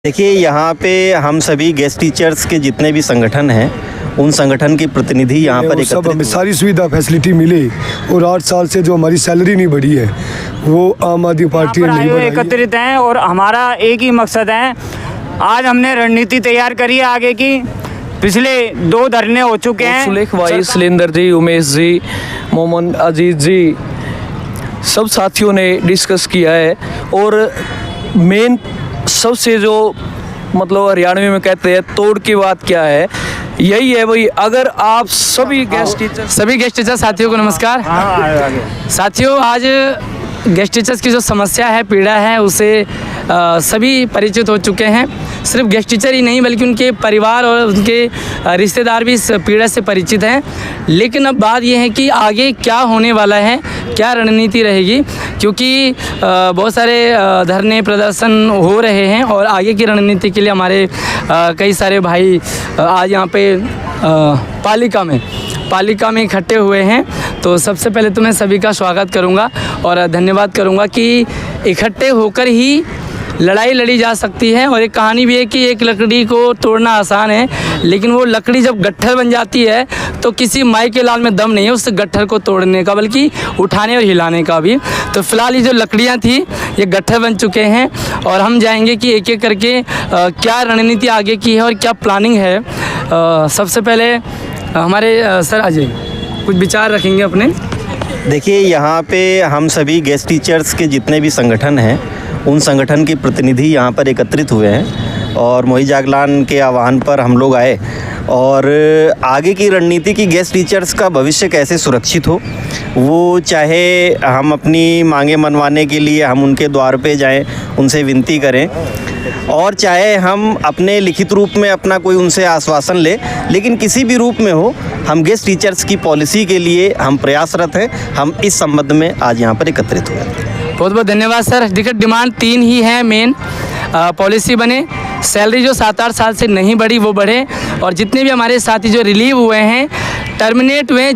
देखिए, यहाँ पे हम सभी गेस्ट टीचर्स के जितने भी संगठन हैं, उन संगठन के प्रतिनिधि यहाँ पर सब हमें सारी सुविधा फैसिलिटी मिली और 8 साल से जो हमारी सैलरी नहीं बढ़ी है वो आम आदमी पार्टी ने नहीं बढ़ाई। एकत्रित हैं और हमारा एक ही मकसद है। आज हमने रणनीति तैयार करी है आगे की। पिछले 2 धरने हो चुके हैं। सुलेख भाई, सुलेंदर जी, उमेश जी, मोहम्मद अजीज जी, सब साथियों ने डिस्कस किया है। और मेन सबसे जो मतलब हरियाणवी में कहते हैं तोड़ की बात क्या है, यही है भाई। अगर आप सभी गेस्ट टीचर साथियों को नमस्कार। साथियों, आज गेस्ट टीचर्स की जो समस्या है, पीड़ा है, उसे सभी परिचित हो चुके हैं। सिर्फ गेस्ट टीचर ही नहीं बल्कि उनके परिवार और उनके रिश्तेदार भी इस पीड़ा से परिचित हैं। लेकिन अब बात यह है कि आगे क्या होने वाला है, क्या रणनीति रहेगी, क्योंकि बहुत सारे धरने प्रदर्शन हो रहे हैं और आगे की रणनीति के लिए हमारे कई सारे भाई आज यहाँ पे पालिका में इकट्ठे हुए हैं। तो सबसे पहले तो मैं सभी का स्वागत करूंगा और धन्यवाद करूंगा कि इकट्ठे होकर ही लड़ाई लड़ी जा सकती है। और एक कहानी भी है कि एक लकड़ी को तोड़ना आसान है, लेकिन वो लकड़ी जब गट्ठर बन जाती है तो किसी माई के लाल में दम नहीं है उस गट्ठर को तोड़ने का, बल्कि उठाने और हिलाने का भी। तो फिलहाल ये जो लकड़ियाँ थी ये गट्ठर बन चुके हैं और हम जाएंगे कि एक एक करके क्या रणनीति आगे की है और क्या प्लानिंग है। सबसे पहले हमारे सर अजय कुछ विचार रखेंगे अपने। देखिए, यहाँ पे हम सभी गेस्ट टीचर्स के जितने भी संगठन हैं, उन संगठन के प्रतिनिधि यहाँ पर एकत्रित हुए हैं और मोहित जागलान के आह्वान पर हम लोग आए और आगे की रणनीति की गेस्ट टीचर्स का भविष्य कैसे सुरक्षित हो, वो चाहे हम अपनी मांगे मनवाने के लिए हम उनके द्वार पे जाएं, उनसे विनती करें, और चाहे हम अपने लिखित रूप में अपना कोई उनसे आश्वासन ले, लेकिन किसी भी रूप में हो, हम गेस्ट टीचर्स की पॉलिसी के लिए हम प्रयासरत हैं। हम इस संबंध में आज यहाँ पर एकत्रित हुए। बहुत बहुत धन्यवाद सर। देखिए, डिमांड 3 ही है मेन। पॉलिसी बने, सैलरी जो 7-8 साल से नहीं बढ़ी वो बढ़े, और जितने भी हमारे साथी जो रिलीव हुए हैं, टर्मिनेट हुए,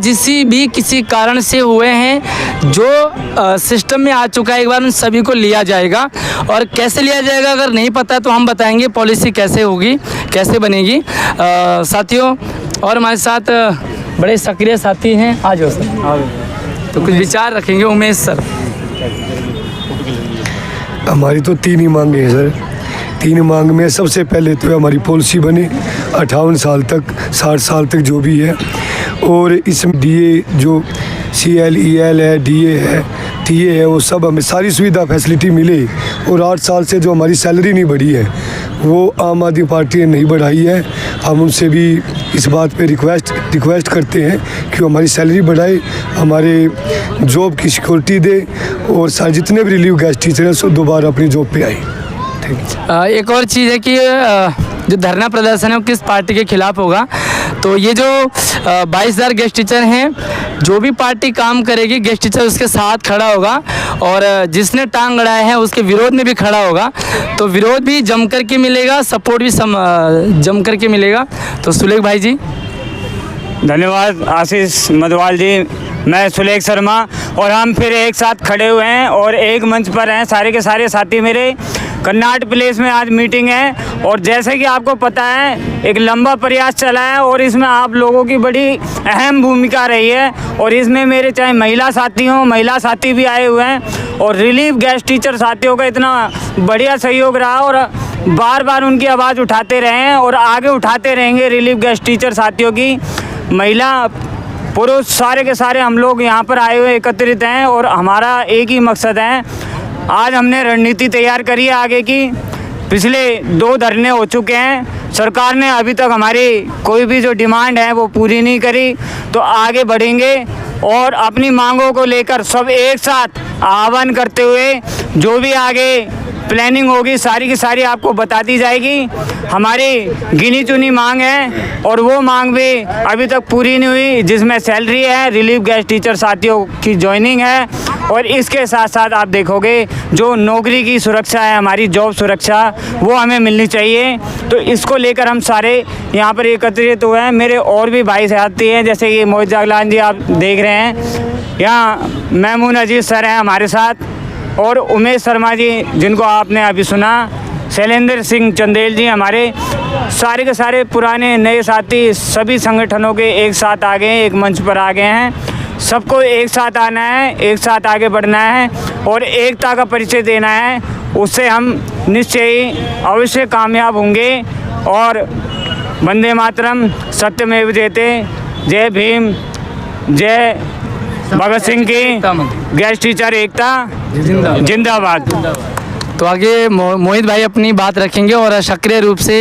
किसी कारण से हुए हैं, जो सिस्टम में आ चुका है, एक बार उन सभी को लिया जाएगा। और कैसे लिया जाएगा अगर नहीं पता तो हम बताएंगे पॉलिसी कैसे होगी, कैसे बनेगी। साथियों, और हमारे साथ बड़े सक्रिय साथी हैं, आ जाओ सर। तो कुछ विचार रखेंगे। उमेश सर। हमारी तो 3 ही मांगे हैं सर। 3 मांग में सबसे पहले तो हमारी पॉलिसी बने 58 साल तक, 60 साल तक जो भी है, और इसमें डीए जो CL EL है, DA है, TA है, वो सब हमें सारी सुविधा फैसिलिटी मिले। और 8 साल से जो हमारी सैलरी नहीं बढ़ी है वो आम आदमी पार्टी ने नहीं बढ़ाई है। हम उनसे भी इस बात पे रिक्वेस्ट करते हैं कि हमारी सैलरी बढ़ाए, हमारे जॉब की सिक्योरिटी दे, और सारे जितने भी रिलीव गेस्ट टीचर हैं सो दोबारा अपनी जॉब पे आए। एक और चीज़ है कि जो धरना प्रदर्शन है वो किस पार्टी के खिलाफ होगा। तो ये जो 22,000 गेस्ट टीचर हैं, जो भी पार्टी काम करेगी गेस्ट टीचर उसके साथ खड़ा होगा, और जिसने टांग अड़ाया है उसके विरोध में भी खड़ा होगा। तो विरोध भी जम कर के मिलेगा, सपोर्ट भी जम कर के मिलेगा। तो सुलेख भाई जी। धन्यवाद आशीष मधवाल जी। मैं सुलेख शर्मा, और हम फिर एक साथ खड़े हुए हैं और एक मंच पर हैं सारे के सारे साथी मेरे। कर्नाट प्लेस में आज मीटिंग है, और जैसे कि आपको पता है एक लंबा प्रयास चला है और इसमें आप लोगों की बड़ी अहम भूमिका रही है। और इसमें मेरे चाहे महिला साथी हों, महिला साथी भी आए हुए हैं, और रिलीफ गेस्ट टीचर साथियों का इतना बढ़िया सहयोग रहा, और बार बार उनकी आवाज़ उठाते रहे हैं और आगे उठाते रहेंगे। रिलीफ गेस्ट टीचर साथियों की, महिला पुरुष सारे के सारे हम लोग यहाँ पर आए हुए एकत्रित हैं और हमारा एक ही मकसद है। आज हमने रणनीति तैयार करी है आगे की। पिछले 2 धरने हो चुके हैं, सरकार ने अभी तक हमारी कोई भी जो डिमांड है वो पूरी नहीं करी। तो आगे बढ़ेंगे और अपनी मांगों को लेकर सब एक साथ आह्वान करते हुए जो भी आगे प्लानिंग होगी सारी की सारी आपको बता दी जाएगी। हमारी गिनी चुनी मांग है और वो मांग भी अभी तक पूरी नहीं हुई, जिसमें सैलरी है, रिलीफ गेस्ट टीचर साथियों की ज्वाइनिंग है, और इसके साथ साथ आप देखोगे जो नौकरी की सुरक्षा है, हमारी जॉब सुरक्षा, वो हमें मिलनी चाहिए। तो इसको लेकर हम सारे यहाँ पर एकत्रित हुए हैं। मेरे और भी भाई साथी हैं, जैसे कि मोहित जागलान जी आप देख रहे हैं, यहाँ मोहम्मद अजीज सर हैं हमारे साथ, और उमेश शर्मा जी जिनको आपने अभी सुना, शैलेंद्र सिंह चंदेल जी, हमारे सारे के सारे पुराने नए साथी सभी संगठनों के एक साथ आ गए हैं, एक मंच पर आ गए हैं। सबको एक साथ आना है, एक साथ आगे बढ़ना है और एकता का परिचय देना है। उससे हम निश्चय ही अवश्य कामयाब होंगे। और वंदे मातरम, सत्यमेव जयते, जय भीम, जय भगत सिंह की, गेस्ट टीचर एकता जिंदाबाद। तो आगे मोहित भाई अपनी बात रखेंगे और सक्रिय रूप से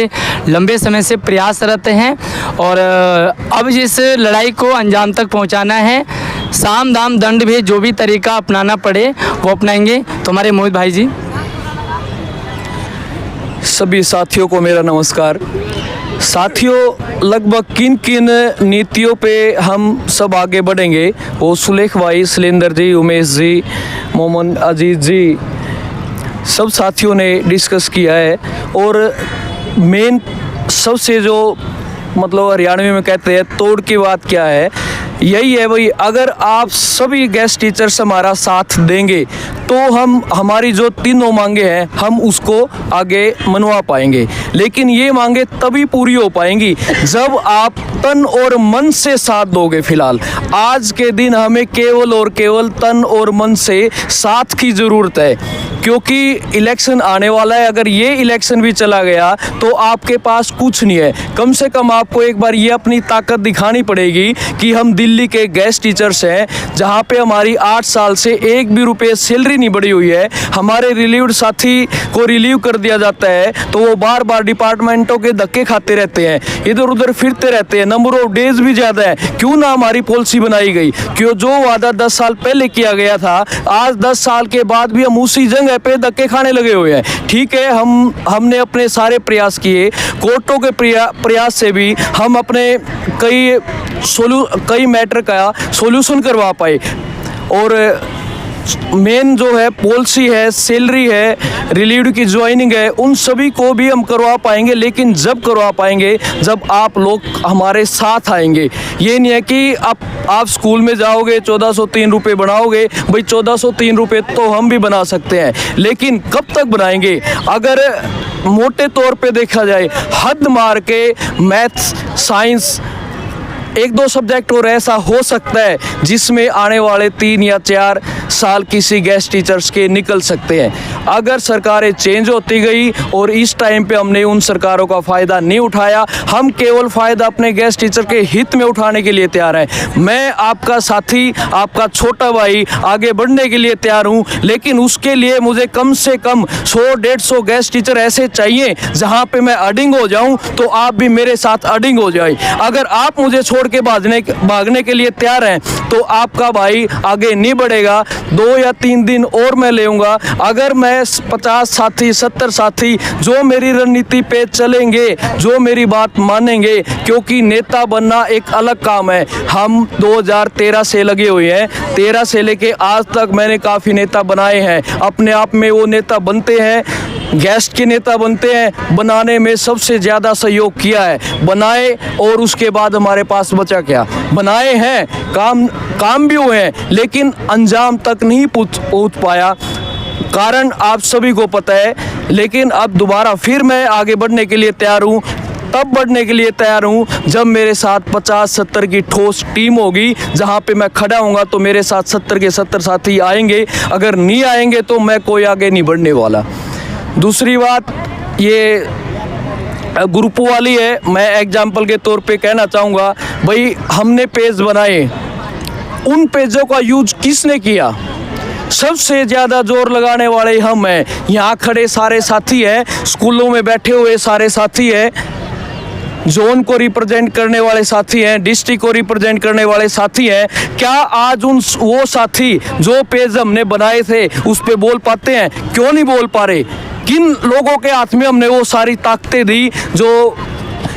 लंबे समय से प्रयासरत हैं और अब जिस लड़ाई को अंजाम तक पहुंचाना है, साम दाम दंड भी जो भी तरीका अपनाना पड़े वो अपनाएंगे। तो हमारे मोहित भाई जी। सभी साथियों को मेरा नमस्कार। साथियों, लगभग किन किन नीतियों पे हम सब आगे बढ़ेंगे वो सुलेख भाई, शैलेंद्र जी, उमेश जी, मोमन अजीत जी, सब साथियों ने डिस्कस किया है। और मेन सबसे जो मतलब हरियाणवी में कहते हैं तोड़ की बात क्या है, यही है भाई, अगर आप सभी गेस्ट टीचर्स हमारा साथ देंगे तो हम हमारी जो तीनों मांगे हैं हम उसको आगे मनवा पाएंगे। लेकिन ये मांगे तभी पूरी हो पाएंगी जब आप तन और मन से साथ दोगे। फिलहाल आज के दिन हमें केवल और केवल तन और मन से साथ की ज़रूरत है, क्योंकि इलेक्शन आने वाला है। अगर ये इलेक्शन भी चला गया तो आपके पास कुछ नहीं है। कम से कम आपको एक बार ये अपनी ताकत दिखानी पड़ेगी कि हम दिल्ली के गेस्ट टीचर्स हैं, जहाँ पे हमारी 8 साल से एक भी रुपये सैलरी नहीं बढ़ी हुई है। हमारे रिलीव्ड साथी को रिलीव कर दिया जाता है तो वो बार बार डिपार्टमेंटों के धक्के खाते रहते हैं, इधर उधर फिरते रहते हैं, नंबर ऑफ डेज भी ज़्यादा है। क्यों ना हमारी पॉलिसी बनाई गई, क्यों जो वादा 10 साल पहले किया गया था, आज 10 साल के बाद भी हम उसी जगह पे धक्के खाने लगे हुए हैं। ठीक है, हमने अपने सारे प्रयास किए, कोर्टों के प्रयास से भी हम अपने कई मैटर का सॉल्यूशन करवा पाए। और मेन जो है पॉलिसी है, सैलरी है, रिलीव्ड की ज्वाइनिंग है, उन सभी को भी हम करवा पाएंगे। लेकिन जब करवा पाएंगे जब आप लोग हमारे साथ आएंगे। ये नहीं है कि आप स्कूल में जाओगे 1403 रुपये बनाओगे, भाई 1403 रुपये तो हम भी बना सकते हैं, लेकिन कब तक बनाएंगे? अगर मोटे तौर पे देखा जाए, हद मार के मैथ्स, साइंस, 1-2 सब्जेक्ट और ऐसा हो सकता है जिसमें आने वाले 3 या 4 साल किसी गेस्ट टीचर्स के निकल सकते हैं। अगर सरकारें चेंज होती गई और इस टाइम पे हमने उन सरकारों का फ़ायदा नहीं उठाया, हम केवल फ़ायदा अपने गेस्ट टीचर के हित में उठाने के लिए तैयार हैं। मैं आपका साथी, आपका छोटा भाई आगे बढ़ने के लिए तैयार हूँ, लेकिन उसके लिए मुझे कम से कम 100-150 गेस्ट टीचर ऐसे चाहिए जहाँ पे मैं अडिंग हो जाऊँ तो आप भी मेरे साथ अडिंग हो जाए। अगर आप मुझे छोड़ के भागने के लिए तैयार हैं तो आपका भाई आगे नहीं बढ़ेगा। 2 या 3 दिन और मैं लेऊंगा। अगर मैं 50 साथी, 70 साथी जो मेरी रणनीति पे चलेंगे, जो मेरी बात मानेंगे, क्योंकि नेता बनना एक अलग काम है। हम 2013 से लगे हुए हैं, 13 से लेके आज तक मैंने काफ़ी नेता बनाए हैं। अपने आप में वो नेता बनते हैं, गेस्ट के नेता बनते हैं, बनाने में सबसे ज़्यादा सहयोग किया है। बनाए और उसके बाद हमारे पास बचा क्या? बनाए हैं, काम भी हुए हैं, लेकिन अंजाम तक नहीं पहुँच पाया। कारण आप सभी को पता है। लेकिन अब दोबारा फिर मैं आगे बढ़ने के लिए तैयार हूँ। तब बढ़ने के लिए तैयार हूँ जब मेरे साथ 50-70 की ठोस टीम होगी, जहाँ पे मैं खड़ा हूँगा तो मेरे साथ 70 के 70 साथी आएंगे। अगर नहीं आएंगे तो मैं कोई आगे नहीं बढ़ने वाला। दूसरी बात ये ग्रुप वाली है। मैं एग्जाम्पल के तौर पे कहना चाहूँगा, भाई हमने पेज बनाए, उन पेजों का यूज किसने किया? सबसे ज़्यादा जोर लगाने वाले हम हैं। यहाँ खड़े सारे साथी हैं, स्कूलों में बैठे हुए सारे साथी हैं, जोन को रिप्रेजेंट करने वाले साथी हैं, डिस्ट्रिक्ट को रिप्रेजेंट करने वाले साथी हैं। क्या आज वो साथी जो पेज हमने बनाए थे उस पे बोल पाते हैं? क्यों नहीं बोल पा रहे? किन लोगों के हाथ में हमने वो सारी ताकतें दी जो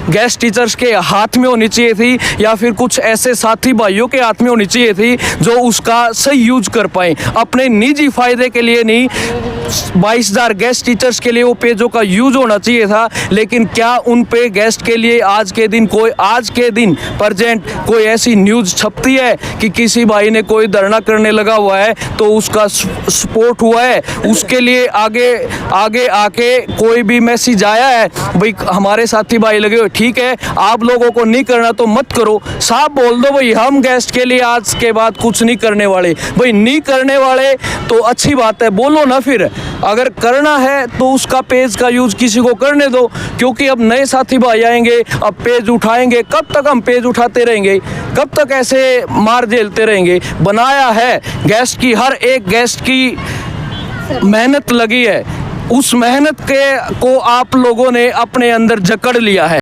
गेस्ट टीचर्स के हाथ में होनी चाहिए थी, या फिर कुछ ऐसे साथी भाइयों के हाथ में होनी चाहिए थी जो उसका सही यूज कर पाए, अपने निजी फायदे के लिए नहीं, 22,000 गेस्ट टीचर्स के लिए वो पेजों का यूज होना चाहिए था, लेकिन क्या उन पे गेस्ट के लिए आज के दिन प्रेजेंट कोई ऐसी न्यूज़ छपती है कि किसी भाई ने कोई धरना करने लगा हुआ है तो उसका सपोर्ट हुआ है, उसके लिए आगे आके कोई भी मैसेज आया है भाई हमारे साथी भाई लगे हुए, ठीक है आप लोगों को नहीं करना तो मत करो, साफ बोल दो भाई हम गेस्ट के लिए आज के बाद कुछ नहीं करने वाले, भाई नहीं करने वाले तो अच्छी बात है, बोलो ना फिर, अगर करना है तो उसका पेज का यूज किसी को करने दो, क्योंकि अब नए साथी भाई आएंगे, अब पेज उठाएंगे, कब तक हम पेज उठाते रहेंगे, कब तक ऐसे मार झेलते रहेंगे। बनाया है गेस्ट की, हर एक गेस्ट की मेहनत लगी है, उस मेहनत को आप लोगों ने अपने अंदर जकड़ लिया है।